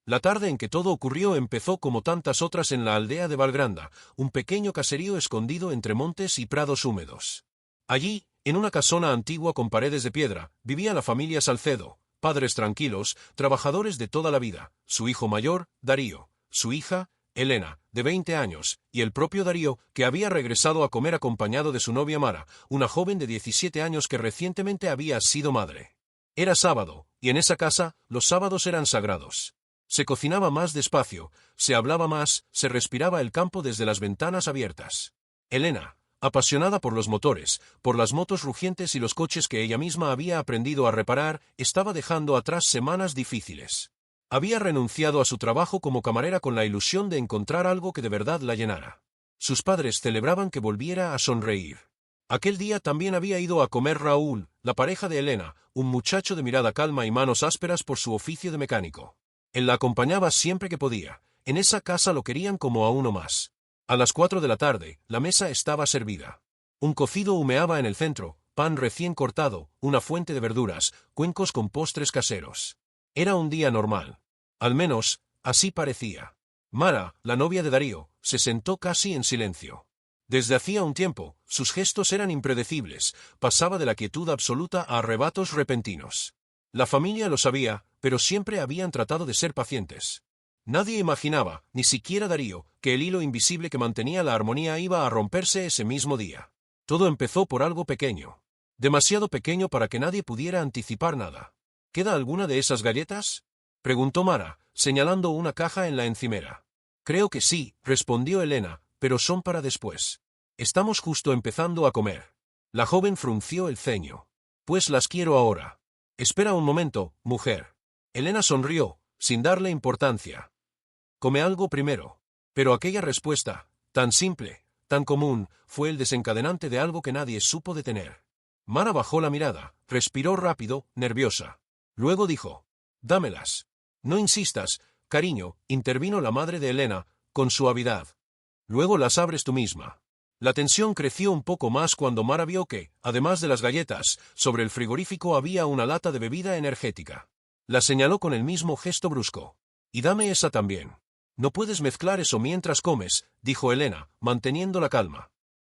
La tarde en que todo ocurrió empezó como tantas otras en la aldea de Valgranda, un pequeño caserío escondido entre montes y prados húmedos. Allí, en una casona antigua con paredes de piedra, vivía la familia Salcedo, padres tranquilos, trabajadores de toda la vida, su hijo mayor, Darío, su hija, Elena, de 20 años, y el propio Darío, que había regresado a comer acompañado de su novia Mara, una joven de 17 años que recientemente había sido madre. Era sábado, y en esa casa, los sábados eran sagrados. Se cocinaba más despacio, se hablaba más, se respiraba el campo desde las ventanas abiertas. Elena, apasionada por los motores, por las motos rugientes y los coches que ella misma había aprendido a reparar, estaba dejando atrás semanas difíciles. Había renunciado a su trabajo como camarera con la ilusión de encontrar algo que de verdad la llenara. Sus padres celebraban que volviera a sonreír. Aquel día también había ido a comer Raúl, la pareja de Elena, un muchacho de mirada calma y manos ásperas por su oficio de mecánico. Él la acompañaba siempre que podía. En esa casa lo querían como a uno más. A las 4 de la tarde, la mesa estaba servida. Un cocido humeaba en el centro, pan recién cortado, una fuente de verduras, cuencos con postres caseros. Era un día normal. Al menos, así parecía. Mara, la novia de Darío, se sentó casi en silencio. Desde hacía un tiempo, sus gestos eran impredecibles, pasaba de la quietud absoluta a arrebatos repentinos. La familia lo sabía, pero siempre habían tratado de ser pacientes. Nadie imaginaba, ni siquiera Darío, que el hilo invisible que mantenía la armonía iba a romperse ese mismo día. Todo empezó por algo pequeño. Demasiado pequeño para que nadie pudiera anticipar nada. ¿Queda alguna de esas galletas?, preguntó Mara, señalando una caja en la encimera. Creo que sí, respondió Elena, pero son para después. Estamos justo empezando a comer. La joven frunció el ceño. Pues las quiero ahora. Espera un momento, mujer. Elena sonrió, sin darle importancia. Come algo primero. Pero aquella respuesta, tan simple, tan común, fue el desencadenante de algo que nadie supo detener. Mara bajó la mirada, respiró rápido, nerviosa. Luego dijo: «Dámelas». «No insistas, cariño», intervino la madre de Elena, con suavidad. «Luego las abres tú misma». La tensión creció un poco más cuando Mara vio que, además de las galletas, sobre el frigorífico había una lata de bebida energética. La señaló con el mismo gesto brusco. «Y dame esa también». «No puedes mezclar eso mientras comes», dijo Elena, manteniendo la calma.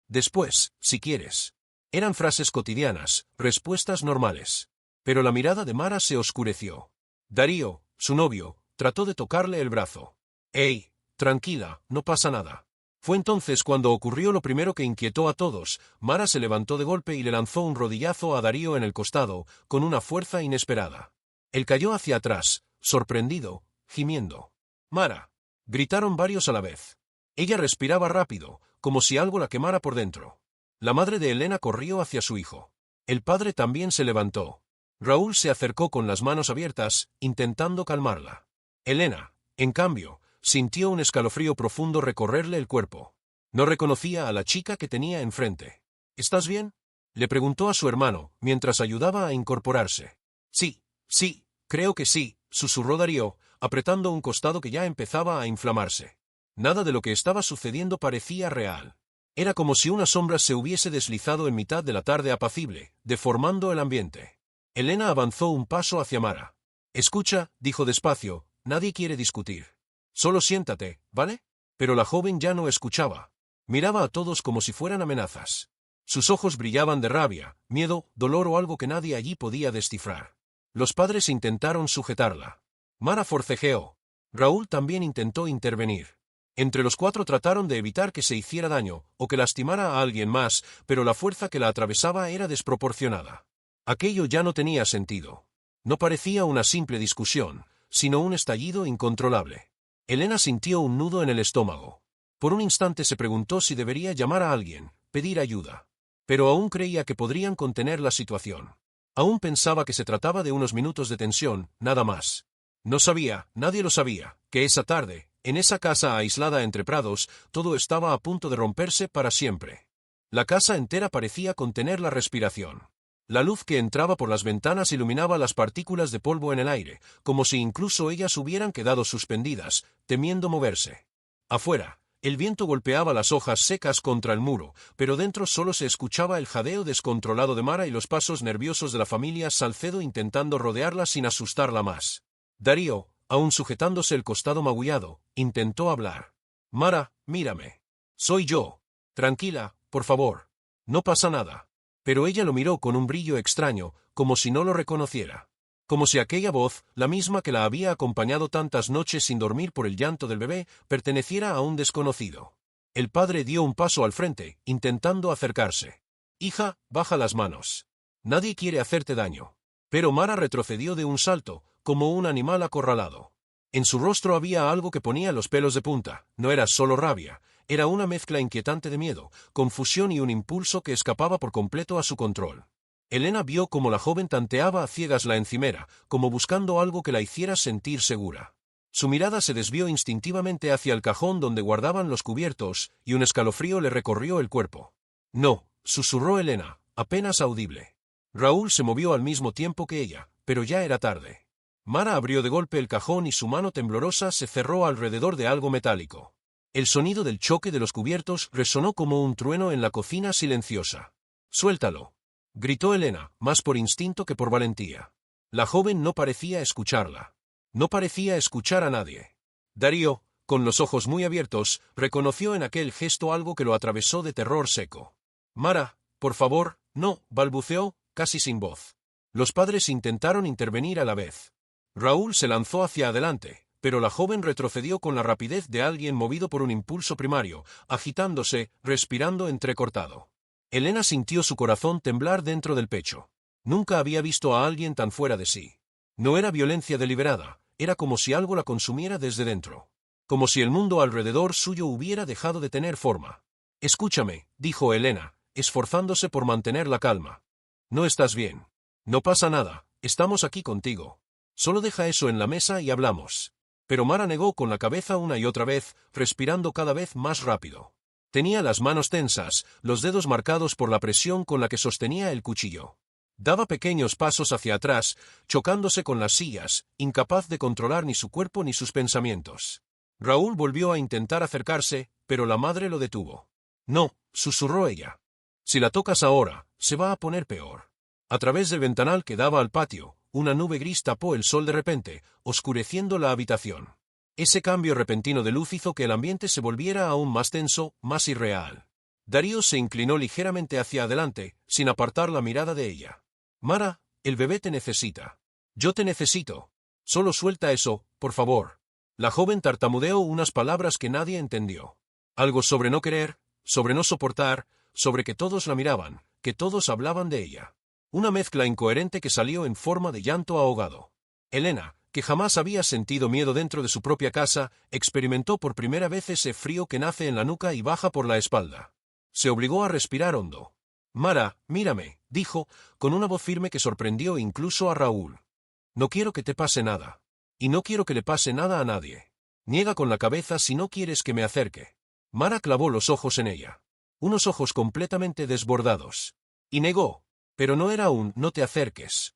«Después, si quieres». Eran frases cotidianas, respuestas normales. Pero la mirada de Mara se oscureció. Darío, su novio, trató de tocarle el brazo. «Ey, tranquila, no pasa nada». Fue entonces cuando ocurrió lo primero que inquietó a todos. Mara se levantó de golpe y le lanzó un rodillazo a Darío en el costado, con una fuerza inesperada. Él cayó hacia atrás, sorprendido, gimiendo. «Mara», gritaron varios a la vez. Ella respiraba rápido, como si algo la quemara por dentro. La madre de Elena corrió hacia su hijo. El padre también se levantó. Raúl se acercó con las manos abiertas, intentando calmarla. Elena, en cambio, sintió un escalofrío profundo recorrerle el cuerpo. No reconocía a la chica que tenía enfrente. «¿Estás bien?», le preguntó a su hermano, mientras ayudaba a incorporarse. Sí, creo que sí», susurró Darío, apretando un costado que ya empezaba a inflamarse. Nada de lo que estaba sucediendo parecía real. Era como si una sombra se hubiese deslizado en mitad de la tarde apacible, deformando el ambiente. Elena avanzó un paso hacia Mara. «Escucha», dijo despacio, «nadie quiere discutir. Solo siéntate, ¿vale?». Pero la joven ya no escuchaba. Miraba a todos como si fueran amenazas. Sus ojos brillaban de rabia, miedo, dolor o algo que nadie allí podía descifrar. Los padres intentaron sujetarla. Mara forcejeó. Raúl también intentó intervenir. Entre los cuatro trataron de evitar que se hiciera daño, o que lastimara a alguien más, pero la fuerza que la atravesaba era desproporcionada. Aquello ya no tenía sentido. No parecía una simple discusión, sino un estallido incontrolable. Elena sintió un nudo en el estómago. Por un instante se preguntó si debería llamar a alguien, pedir ayuda. Pero aún creía que podrían contener la situación. Aún pensaba que se trataba de unos minutos de tensión, nada más. No sabía, nadie lo sabía, que esa tarde, en esa casa aislada entre prados, todo estaba a punto de romperse para siempre. La casa entera parecía contener la respiración. La luz que entraba por las ventanas iluminaba las partículas de polvo en el aire, como si incluso ellas hubieran quedado suspendidas, temiendo moverse. Afuera, el viento golpeaba las hojas secas contra el muro, pero dentro solo se escuchaba el jadeo descontrolado de Mara y los pasos nerviosos de la familia Salcedo intentando rodearla sin asustarla más. Darío, Aún sujetándose el costado magullado, intentó hablar. Mara, mírame. Soy yo. Tranquila, por favor. No pasa nada. Pero ella lo miró con un brillo extraño, como si no lo reconociera. Como si aquella voz, la misma que la había acompañado tantas noches sin dormir por el llanto del bebé, perteneciera a un desconocido. El padre dio un paso al frente, intentando acercarse. Hija, baja las manos. Nadie quiere hacerte daño. Pero Mara retrocedió de un salto, como un animal acorralado. En su rostro había algo que ponía los pelos de punta. No era solo rabia, era una mezcla inquietante de miedo, confusión y un impulso que escapaba por completo a su control. Elena vio cómo la joven tanteaba a ciegas la encimera, como buscando algo que la hiciera sentir segura. Su mirada se desvió instintivamente hacia el cajón donde guardaban los cubiertos, y un escalofrío le recorrió el cuerpo. No, susurró Elena, apenas audible. Raúl se movió al mismo tiempo que ella, pero ya era tarde. Mara abrió de golpe el cajón y su mano temblorosa se cerró alrededor de algo metálico. El sonido del choque de los cubiertos resonó como un trueno en la cocina silenciosa. «Suéltalo», gritó Elena, más por instinto que por valentía. La joven no parecía escucharla. No parecía escuchar a nadie. Darío, con los ojos muy abiertos, reconoció en aquel gesto algo que lo atravesó de terror seco. «Mara, por favor, no», balbuceó, casi sin voz. Los padres intentaron intervenir a la vez. Raúl se lanzó hacia adelante, pero la joven retrocedió con la rapidez de alguien movido por un impulso primario, agitándose, respirando entrecortado. Elena sintió su corazón temblar dentro del pecho. Nunca había visto a alguien tan fuera de sí. No era violencia deliberada, era como si algo la consumiera desde dentro. Como si el mundo alrededor suyo hubiera dejado de tener forma. «Escúchame», dijo Elena, esforzándose por mantener la calma. «No estás bien. No pasa nada, estamos aquí contigo. Solo deja eso en la mesa y hablamos». Pero Mara negó con la cabeza una y otra vez, respirando cada vez más rápido. Tenía las manos tensas, los dedos marcados por la presión con la que sostenía el cuchillo. Daba pequeños pasos hacia atrás, chocándose con las sillas, incapaz de controlar ni su cuerpo ni sus pensamientos. Raúl volvió a intentar acercarse, pero la madre lo detuvo. «No», susurró ella. «Si la tocas ahora, se va a poner peor». A través del ventanal que daba al patio, una nube gris tapó el sol de repente, oscureciendo la habitación. Ese cambio repentino de luz hizo que el ambiente se volviera aún más tenso, más irreal. Darío se inclinó ligeramente hacia adelante, sin apartar la mirada de ella. «Mara, el bebé te necesita. Yo te necesito. Solo suelta eso, por favor». La joven tartamudeó unas palabras que nadie entendió. Algo sobre no querer, sobre no soportar, sobre que todos la miraban, que todos hablaban de ella. Una mezcla incoherente que salió en forma de llanto ahogado. Elena, que jamás había sentido miedo dentro de su propia casa, experimentó por primera vez ese frío que nace en la nuca y baja por la espalda. Se obligó a respirar hondo. «Mara, mírame», dijo, con una voz firme que sorprendió incluso a Raúl. «No quiero que te pase nada. Y no quiero que le pase nada a nadie. Niega con la cabeza si no quieres que me acerque». Mara clavó los ojos en ella. Unos ojos completamente desbordados. Y negó. Pero no era un «no te acerques».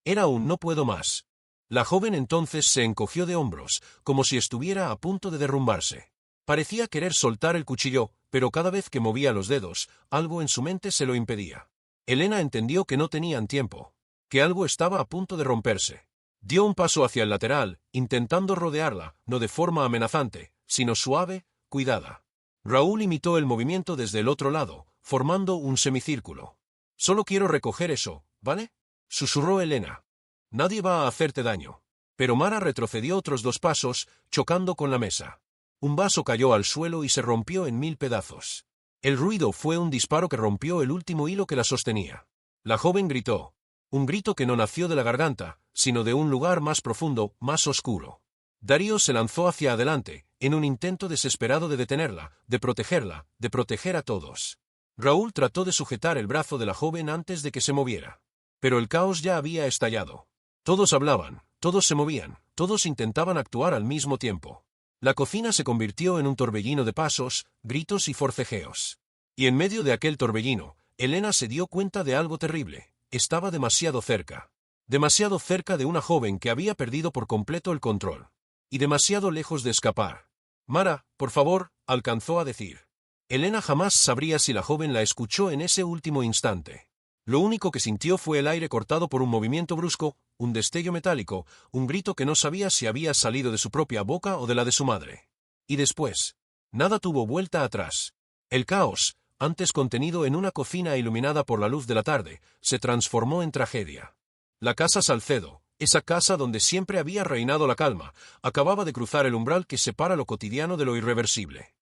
Era un «no puedo más». La joven entonces se encogió de hombros, como si estuviera a punto de derrumbarse. Parecía querer soltar el cuchillo, pero cada vez que movía los dedos, algo en su mente se lo impedía. Elena entendió que no tenían tiempo, que algo estaba a punto de romperse. Dio un paso hacia el lateral, intentando rodearla, no de forma amenazante, sino suave, cuidada. Raúl imitó el movimiento desde el otro lado, formando un semicírculo. «Solo quiero recoger eso, ¿vale?», susurró Elena. «Nadie va a hacerte daño». Pero Mara retrocedió otros 2 pasos, chocando con la mesa. Un vaso cayó al suelo y se rompió en 1000 pedazos. El ruido fue un disparo que rompió el último hilo que la sostenía. La joven gritó. Un grito que no nació de la garganta, sino de un lugar más profundo, más oscuro. Darío se lanzó hacia adelante, en un intento desesperado de detenerla, de proteger a todos. Raúl trató de sujetar el brazo de la joven antes de que se moviera. Pero el caos ya había estallado. Todos hablaban, todos se movían, todos intentaban actuar al mismo tiempo. La cocina se convirtió en un torbellino de pasos, gritos y forcejeos. Y en medio de aquel torbellino, Elena se dio cuenta de algo terrible. Estaba demasiado cerca. Demasiado cerca de una joven que había perdido por completo el control. Y demasiado lejos de escapar. «Mara, por favor», alcanzó a decir. Elena jamás sabría si la joven la escuchó en ese último instante. Lo único que sintió fue el aire cortado por un movimiento brusco, un destello metálico, un grito que no sabía si había salido de su propia boca o de la de su madre. Y después, nada tuvo vuelta atrás. El caos, antes contenido en una cocina iluminada por la luz de la tarde, se transformó en tragedia. La casa Salcedo, esa casa donde siempre había reinado la calma, acababa de cruzar el umbral que separa lo cotidiano de lo irreversible.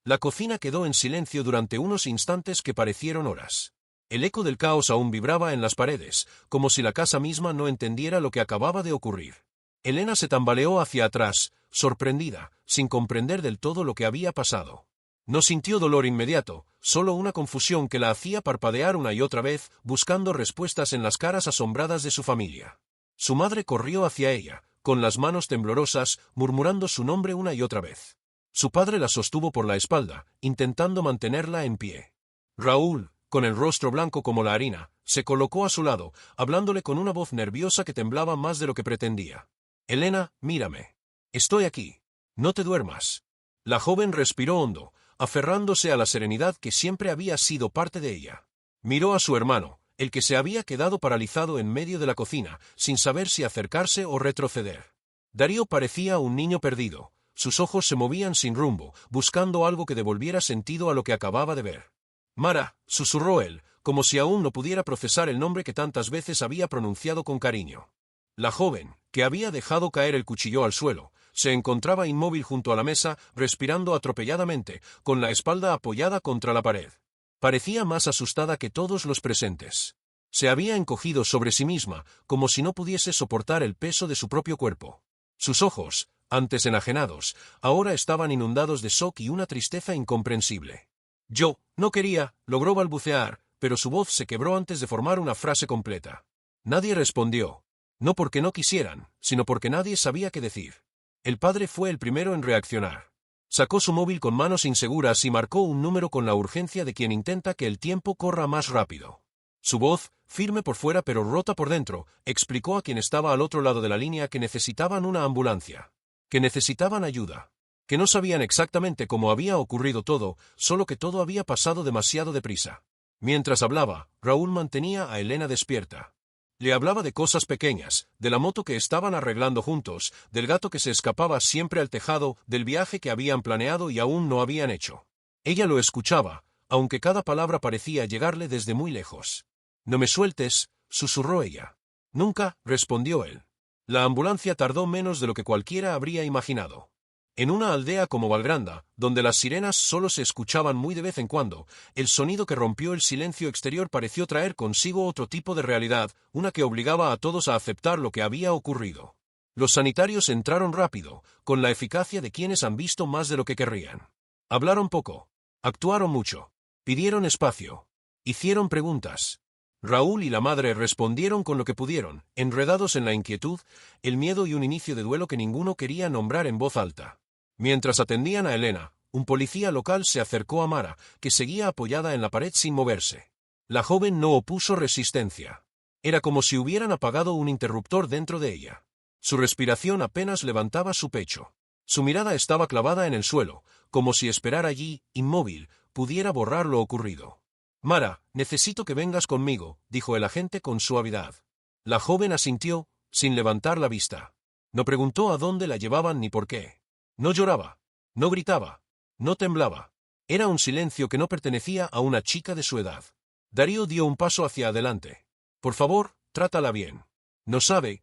La cocina quedó en silencio durante unos instantes que parecieron horas. El eco del caos aún vibraba en las paredes, como si la casa misma no entendiera lo que acababa de ocurrir. Elena se tambaleó hacia atrás, sorprendida, sin comprender del todo lo que había pasado. No sintió dolor inmediato, solo una confusión que la hacía parpadear una y otra vez, buscando respuestas en las caras asombradas de su familia. Su madre corrió hacia ella, con las manos temblorosas, murmurando su nombre una y otra vez. Su padre la sostuvo por la espalda, intentando mantenerla en pie. Raúl, con el rostro blanco como la harina, se colocó a su lado, hablándole con una voz nerviosa que temblaba más de lo que pretendía. «Elena, mírame. Estoy aquí. No te duermas». La joven respiró hondo, aferrándose a la serenidad que siempre había sido parte de ella. Miró a su hermano, el que se había quedado paralizado en medio de la cocina, sin saber si acercarse o retroceder. Darío parecía un niño perdido. Sus ojos se movían sin rumbo, buscando algo que devolviera sentido a lo que acababa de ver. «Mara», susurró él, como si aún no pudiera procesar el nombre que tantas veces había pronunciado con cariño. La joven, que había dejado caer el cuchillo al suelo, se encontraba inmóvil junto a la mesa, respirando atropelladamente, con la espalda apoyada contra la pared. Parecía más asustada que todos los presentes. Se había encogido sobre sí misma, como si no pudiese soportar el peso de su propio cuerpo. Sus ojos, antes enajenados, ahora estaban inundados de shock y una tristeza incomprensible. «Yo no quería», logró balbucear, pero su voz se quebró antes de formar una frase completa. Nadie respondió. No porque no quisieran, sino porque nadie sabía qué decir. El padre fue el primero en reaccionar. Sacó su móvil con manos inseguras y marcó un número con la urgencia de quien intenta que el tiempo corra más rápido. Su voz, firme por fuera pero rota por dentro, explicó a quien estaba al otro lado de la línea que necesitaban una ambulancia, que necesitaban ayuda, que no sabían exactamente cómo había ocurrido todo, solo que todo había pasado demasiado deprisa. Mientras hablaba, Raúl mantenía a Elena despierta. Le hablaba de cosas pequeñas, de la moto que estaban arreglando juntos, del gato que se escapaba siempre al tejado, del viaje que habían planeado y aún no habían hecho. Ella lo escuchaba, aunque cada palabra parecía llegarle desde muy lejos. «No me sueltes», susurró ella. «Nunca», respondió él. La ambulancia tardó menos de lo que cualquiera habría imaginado. En una aldea como Valgranda, donde las sirenas solo se escuchaban muy de vez en cuando, el sonido que rompió el silencio exterior pareció traer consigo otro tipo de realidad, una que obligaba a todos a aceptar lo que había ocurrido. Los sanitarios entraron rápido, con la eficacia de quienes han visto más de lo que querrían. Hablaron poco. Actuaron mucho. Pidieron espacio. Hicieron preguntas. Raúl y la madre respondieron con lo que pudieron, enredados en la inquietud, el miedo y un inicio de duelo que ninguno quería nombrar en voz alta. Mientras atendían a Elena, un policía local se acercó a Mara, que seguía apoyada en la pared sin moverse. La joven no opuso resistencia. Era como si hubieran apagado un interruptor dentro de ella. Su respiración apenas levantaba su pecho. Su mirada estaba clavada en el suelo, como si esperar allí, inmóvil, pudiera borrar lo ocurrido. «Mara, necesito que vengas conmigo», dijo el agente con suavidad. La joven asintió, sin levantar la vista. No preguntó a dónde la llevaban ni por qué. No lloraba, no gritaba, no temblaba. Era un silencio que no pertenecía a una chica de su edad. Darío dio un paso hacia adelante. «Por favor, trátala bien. No sabe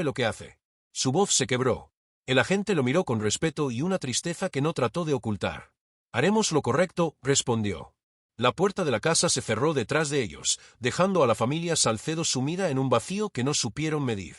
lo que hace». Su voz se quebró. El agente lo miró con respeto y una tristeza que no trató de ocultar. «Haremos lo correcto», respondió. La puerta de la casa se cerró detrás de ellos, dejando a la familia Salcedo sumida en un vacío que no supieron medir.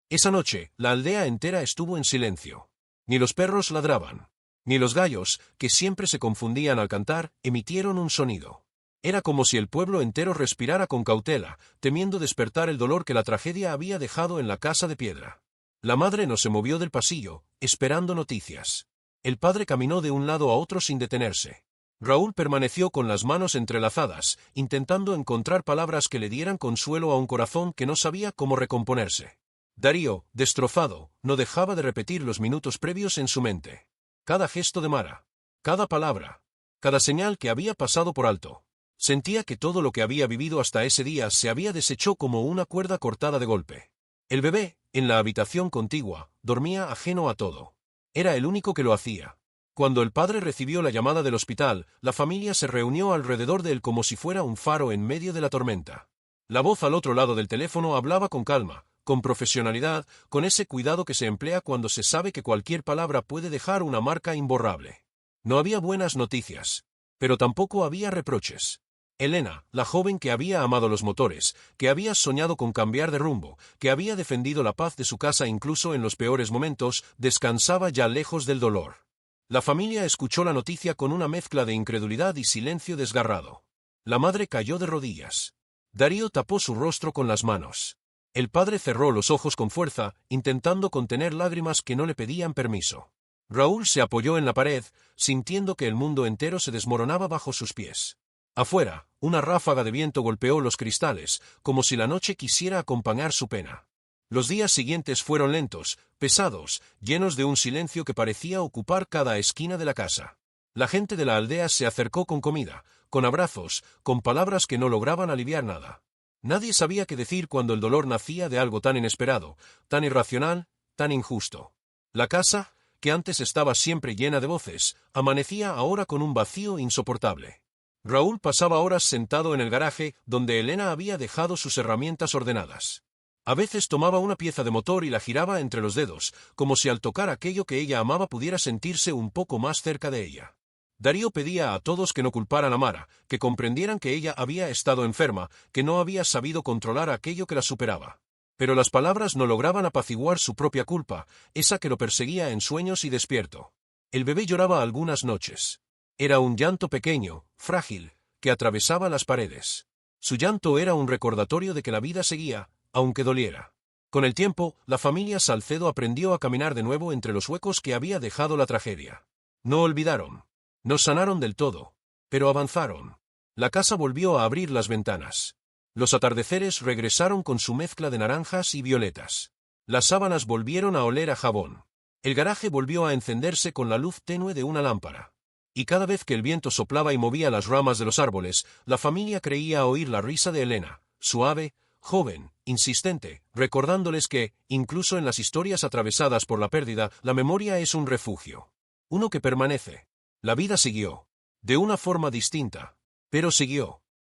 Esa noche, la aldea entera estuvo en silencio. Ni los perros ladraban, ni los gallos, que siempre se confundían al cantar, emitieron un sonido. Era como si el pueblo entero respirara con cautela, temiendo despertar el dolor que la tragedia había dejado en la casa de piedra. La madre no se movió del pasillo, esperando noticias. El padre caminó de un lado a otro sin detenerse. Raúl permaneció con las manos entrelazadas, intentando encontrar palabras que le dieran consuelo a un corazón que no sabía cómo recomponerse. Darío, destrozado, no dejaba de repetir los minutos previos en su mente. Cada gesto de Mara, cada palabra, cada señal que había pasado por alto. Sentía que todo lo que había vivido hasta ese día se había deshecho como una cuerda cortada de golpe. El bebé, en la habitación contigua, dormía ajeno a todo. Era el único que lo hacía. Cuando el padre recibió la llamada del hospital, la familia se reunió alrededor de él como si fuera un faro en medio de la tormenta. La voz al otro lado del teléfono hablaba con calma, con profesionalidad, con ese cuidado que se emplea cuando se sabe que cualquier palabra puede dejar una marca imborrable. No había buenas noticias, pero tampoco había reproches. Elena, la joven que había amado los motores, que había soñado con cambiar de rumbo, que había defendido la paz de su casa incluso en los peores momentos, descansaba ya lejos del dolor. La familia escuchó la noticia con una mezcla de incredulidad y silencio desgarrado. La madre cayó de rodillas. Darío tapó su rostro con las manos. El padre cerró los ojos con fuerza, intentando contener lágrimas que no le pedían permiso. Raúl se apoyó en la pared, sintiendo que el mundo entero se desmoronaba bajo sus pies. Afuera, una ráfaga de viento golpeó los cristales, como si la noche quisiera acompañar su pena. Los días siguientes fueron lentos, pesados, llenos de un silencio que parecía ocupar cada esquina de la casa. La gente de la aldea se acercó con comida, con abrazos, con palabras que no lograban aliviar nada. Nadie sabía qué decir cuando el dolor nacía de algo tan inesperado, tan irracional, tan injusto. La casa, que antes estaba siempre llena de voces, amanecía ahora con un vacío insoportable. Raúl pasaba horas sentado en el garaje, donde Elena había dejado sus herramientas ordenadas. A veces tomaba una pieza de motor y la giraba entre los dedos, como si al tocar aquello que ella amaba pudiera sentirse un poco más cerca de ella. Darío pedía a todos que no culparan a Mara, que comprendieran que ella había estado enferma, que no había sabido controlar aquello que la superaba. Pero las palabras no lograban apaciguar su propia culpa, esa que lo perseguía en sueños y despierto. El bebé lloraba algunas noches. Era un llanto pequeño, frágil, que atravesaba las paredes. Su llanto era un recordatorio de que la vida seguía, aunque doliera. Con el tiempo, la familia Salcedo aprendió a caminar de nuevo entre los huecos que había dejado la tragedia. No olvidaron. No sanaron del todo, pero avanzaron. La casa volvió a abrir las ventanas. Los atardeceres regresaron con su mezcla de naranjas y violetas. Las sábanas volvieron a oler a jabón. El garaje volvió a encenderse con la luz tenue de una lámpara. Y cada vez que el viento soplaba y movía las ramas de los árboles, la familia creía oír la risa de Elena, suave, joven, insistente, recordándoles que, incluso en las historias atravesadas por la pérdida, la memoria es un refugio. Uno que permanece. La vida siguió. De una forma distinta. Pero siguió.